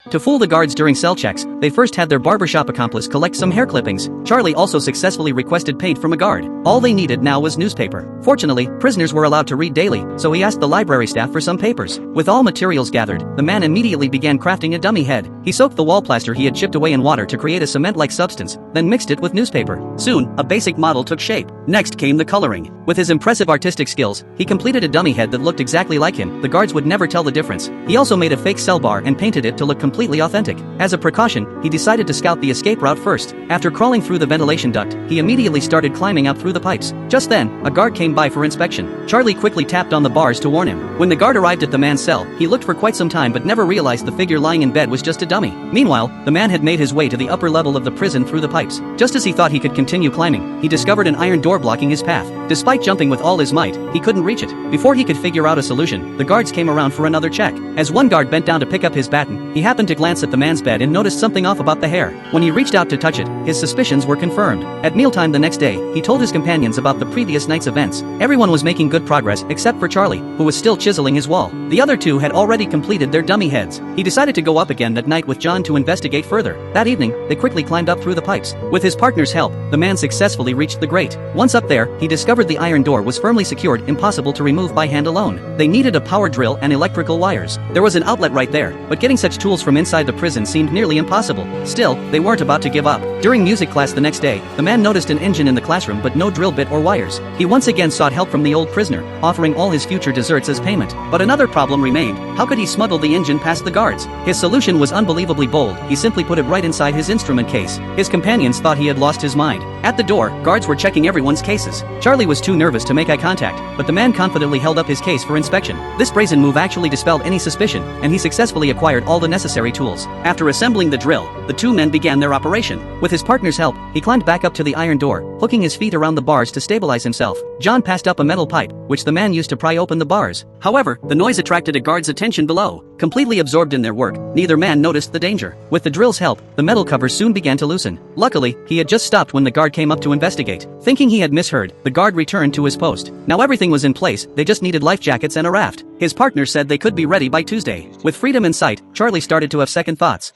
To fool the guards during cell checks, they first had their barbershop accomplice collect some hair clippings. Charlie also successfully requested paint from a guard. All they needed now was newspaper. Fortunately, prisoners were allowed to read daily, so he asked the library staff for some papers. With all materials gathered, the man immediately began crafting a dummy head. He soaked the wall plaster he had chipped away in water to create a cement-like substance, then mixed it with newspaper. Soon, a basic model took shape. Next came the coloring. With his impressive artistic skills, he completed a dummy head that looked exactly like him. The guards would never tell the difference. He also made a fake cell bar and painted it to look completely authentic. As a precaution, he decided to scout the escape route first. After crawling through the ventilation duct, he immediately started climbing up through the pipes. Just then, a guard came by for inspection. Charlie quickly tapped on the bars to warn him. When the guard arrived at the man's cell, he looked for quite some time but never realized the figure lying in bed was just a dummy. Meanwhile, the man had made his way to the upper level of the prison through the pipes. Just as he thought he could continue climbing, he discovered an iron door blocking his path. Despite jumping with all his might, he couldn't reach it. Before he could figure out a solution, the guards came around for another check. As one guard bent down to pick up his baton, he happened to glance at the man's bed and noticed something off about the hair. When he reached out to touch it, his suspicions were confirmed. At mealtime the next day, he told his companions about the previous night's events. Everyone was making good progress except for Charlie, who was still chiseling his wall. The other two had already completed their dummy heads. He decided to go up again that night with John to investigate further. That evening, they quickly climbed up through the pipes. With his partner's help, the man successfully reached the grate. Once up there, he discovered the iron door was firmly secured, impossible to remove by hand alone. They needed a power drill and electrical wires. There was an outlet right there, but getting such tools from inside the prison seemed nearly impossible. Still, they weren't about to give up. During music class the next day, the man noticed an engine in the classroom but no drill bit or wires. He once again sought help from the old prisoner, offering all his future deserts as payment. But another problem remained. How could he smuggle the engine past the guards? His solution was unbelievably bold. He simply put it right inside his instrument case. His companions thought he had lost his mind. At the door, guards were checking everyone's cases. Charlie was too nervous to make eye contact, but the man confidently held up his case for inspection. This brazen move actually dispelled any suspicion, and he successfully acquired all the necessary tools. After assembling the drill, the two men began their operation. With his partner's help, he climbed back up to the iron door, hooking his feet around the bars to stabilize himself. John passed up a metal pipe, which the man used to pry open the bars. However, the noise attracted a guard's attention below. Completely absorbed in their work, neither man noticed the danger. With the drill's help, the metal cover soon began to loosen. Luckily, he had just stopped when the guard came up to investigate. Thinking he had misheard, the guard returned to his post. Now everything was in place, they just needed life jackets and a raft. His partner said they could be ready by Tuesday. With freedom in sight, Charlie started to have second thoughts.